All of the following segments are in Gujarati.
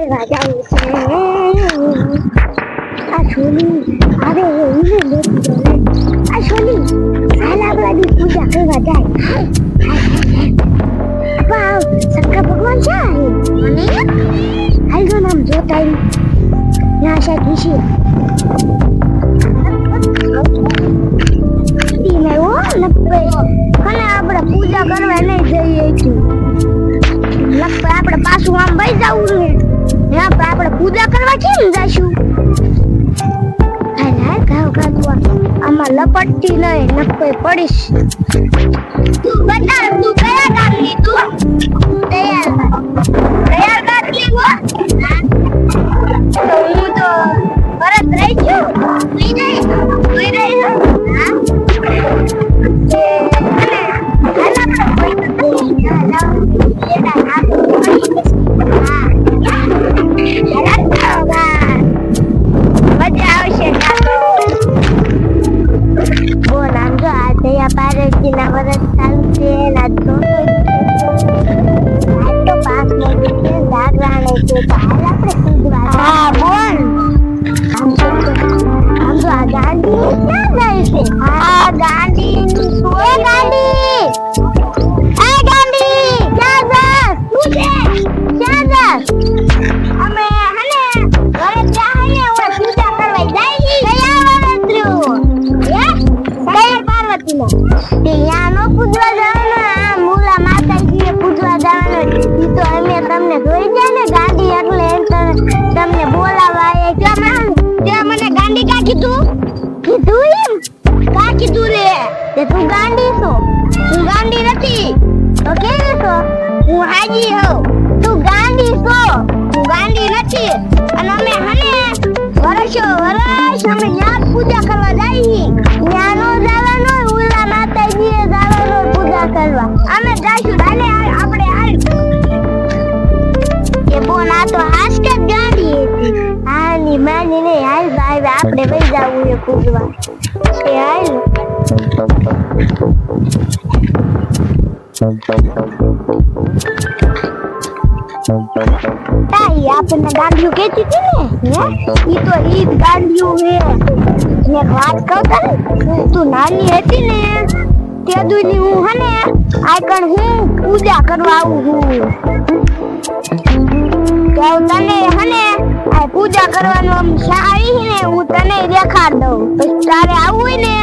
કરવા જાય છે આ છોલી હવે એને લેતી જાય આ છોલી હાલ આપણાની પૂજા કરવા જાય વાવ શંકર ભગવાન છે મને હાલ જો નામ જોતા ના શાકી છે ઈ ઓ લપે કને આપણે પૂજા કરવા નહીં જઈએ છીએ લપે આપણે પાછું આમ વઈ જાવું ને ત્યાં આપણે પૂજા કરવા કેમ જઈશું હાલ ગાવ ગાતું આમાં લપટતી નહીં નપે પડીશ તું બતા તું કયા ગામની તું તૈયાર ગામની હો તો હું તો પરત રહી છું નહીં હા તું ગાંડી છો હું ગાંડી નથી તો કેવી છો હું હાજી હોઉં તું ગાંડી છો હું ગાંડી નથી અને અમે હને વર્ષો વર્ષ અમે ન્યા પૂજા કરવા જઈએ ન્યા નો જવાનો ઉલા માતાજીએ જવાનો પૂજા કરવા અમે જઈશું ડાલે આપણે હાલ કે બોન આ તો હાસ્કે ગાંડી હતી આની માની ને હાલ ભાઈ આપણે વઈ જાવું એ પૂજવા એ હાલ તાઈ આપણને ગાંડિયું કેતી હતી ને ઈ તો ઈ ગાંડિયું હે મેં વાત કહું તું નાની હતી ને તે દુની હું હને આકણ હું પૂજા કરવા આવું હું કે તને હને આ પૂજા કરવાનો આમ સારી ને હું તને દેખાડ દઉં પછી તારે આવવું હોય ને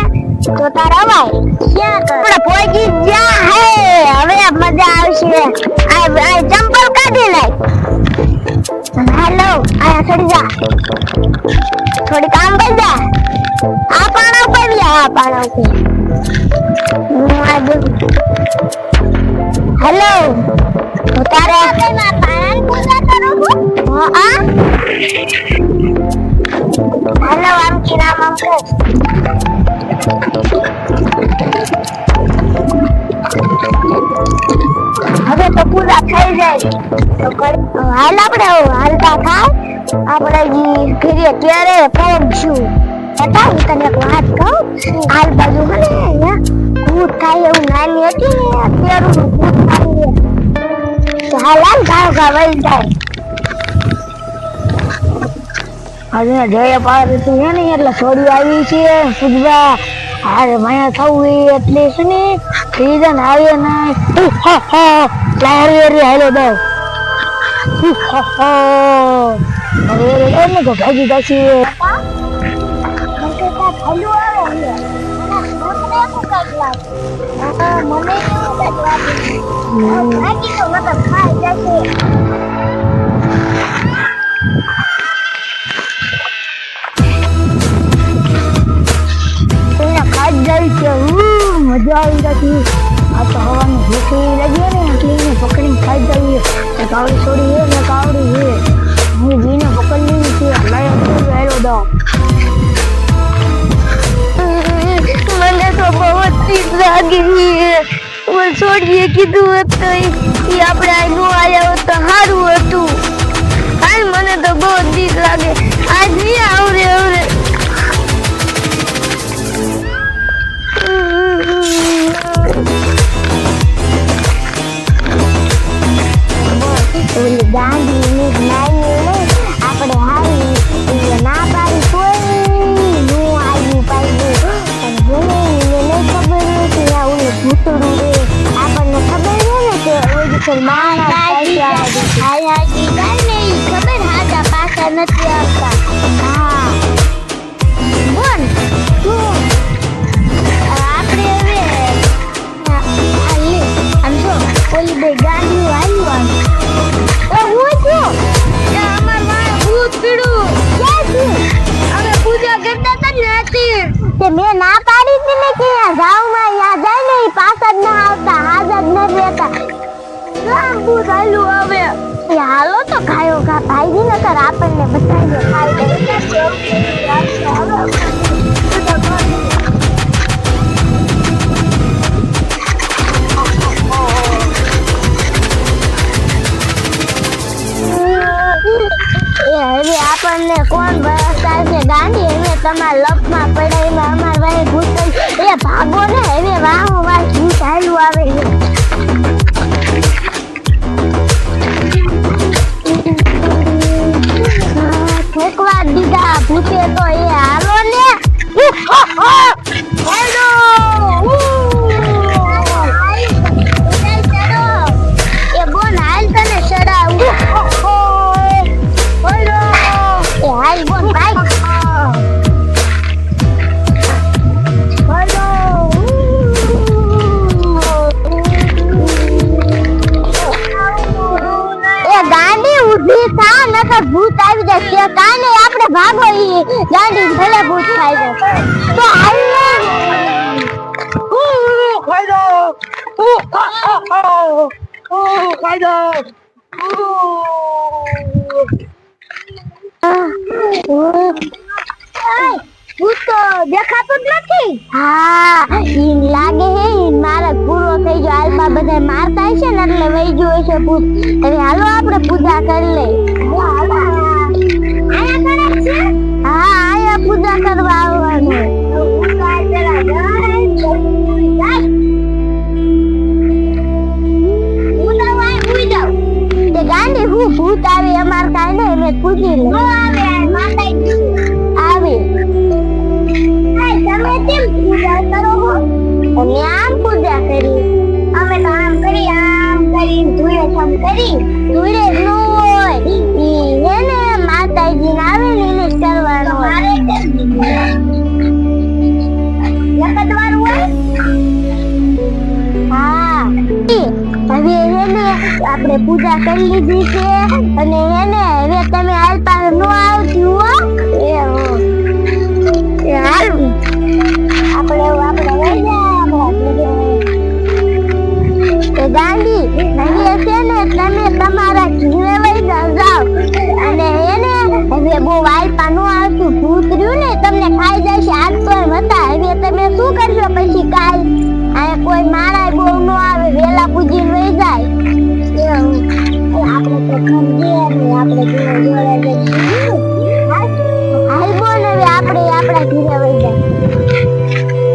તો તારે અવાય ક્યાં કર પોગી જા હે હવે મજા આવશે આ ચંપલ કાઢી નાખ હેલો આયા ચડી જા થોડી કામ કર જા આ પાણા ઉપર જા આ પાણા ઉપર હેલો તો તારે માં પાણાની પૂજા કરું હા હેલો આમ કી નામ આમ કર હવે તો પૂરા થઈ જાય તો હાલ આપણે હાલતા થાવ આપણે જી ઘરે ક્યારે પહોંચશું હતા હું તને એક વાત કહું હાલ બાજુ મને ભૂત થાય એવું નાની હતી ને અત્યારે ભૂત થાય તો હાલ હાલ ઘાવ ઘા વહી જાય હવે જય પાર્વતી હે ને એટલે છોડી આવી છે પૂજવા અરે માયા થવું એટલે છે ને સીઝન આવે ના લારી હાલો દો અરે ને તો ભાગી જશે મજા આવી રહી આ તો હવાની ભૂખ લાગી ને એટલે એને પકડીને ખાઈ જઈએ તો કાવડી છોડી હે ને કાવડી હે હું જીને પકડી લીધી છે લાય તો હેલો દો મને તો બહુ ચીજ લાગી वो छोड़िए કીધું હતું એ આપણે આ નો આયા હોત તો સારું હતું હાલ મને તો બહુ ચીજ લાગે આજ નહીં આવરે આવરે ગાંધી નાઈ નથી આવતા. હા બોલ તું આપણે હવે આમ જો ઓલી બે ગાડીઓ આવ્યું હું છું અમાર વાળા ભૂત પીડું ક્યાં છું અમે પૂજા કરતા હતા ને હતી તે મેં ના પાડી હતી ને કે ગામમાં યાદ જાય ને ઈ પાછા જ ના આવતા હાજર ન રહેતા કામ ભૂત આલ્યું હવે હાલો તો ખાયો ખા ભાઈજી નકર આપણને બતાવી ખાઈ દે હવે આપણને કોણ ભરોસા છે ગાંડી હવે તમારા લપમાં પડાઈમાં અમાર ભાઈ ભૂત એ ભાગો ને હવે વાહ વાહ ભૂત આલ્યું આવે ફેંકવા દીધા ભૂતે તો એ હાલો ને એ બોન હાલ તને ચડાવું એ હાલ બોન ભાઈ ભૂત આવી જશે કાને આપણે ભાગો ઈ ગાંડી ભલે ભૂત ખાઈ જશે તો હાલ ખાઈ દો ખાઈ દો ભૂત તો દેખાતું જ નથી હા ઈ લાગે હે ઈ મારા પૂરો થઈ ગયો હાલમાં બધા મારતા હશે ને એટલે વહી ગયો હશે ભૂત હવે હાલો આપણે પૂજા કરી લઈ હા આયા પૂજા કરવા આવવાનું ગાંડી હું ભૂત આવે અમાર કાઈ ને મેં પૂછી લે આવે માતાજી આવે તમે કેમ પૂજા કરો છો અમે આમ પૂજા કરી અમે તો આમ કરી ધૂળે છમ કરી ધૂળે ન હોય ઈ હે ને માતાજી ને આવે ને એને કરવાનો મારે કેમ લખતવાળું હોય હા હવે એને આપણે પૂજા કરી લીધી છે અને એને હવે તમે હાલ પાસે નો આવતી હો એ હાલ આપણે વહી જાય ગાંડી હવે છે ને તમે તમારા ઘીરે વહી જાઓ અને એને હવે બહુ વાલપા નો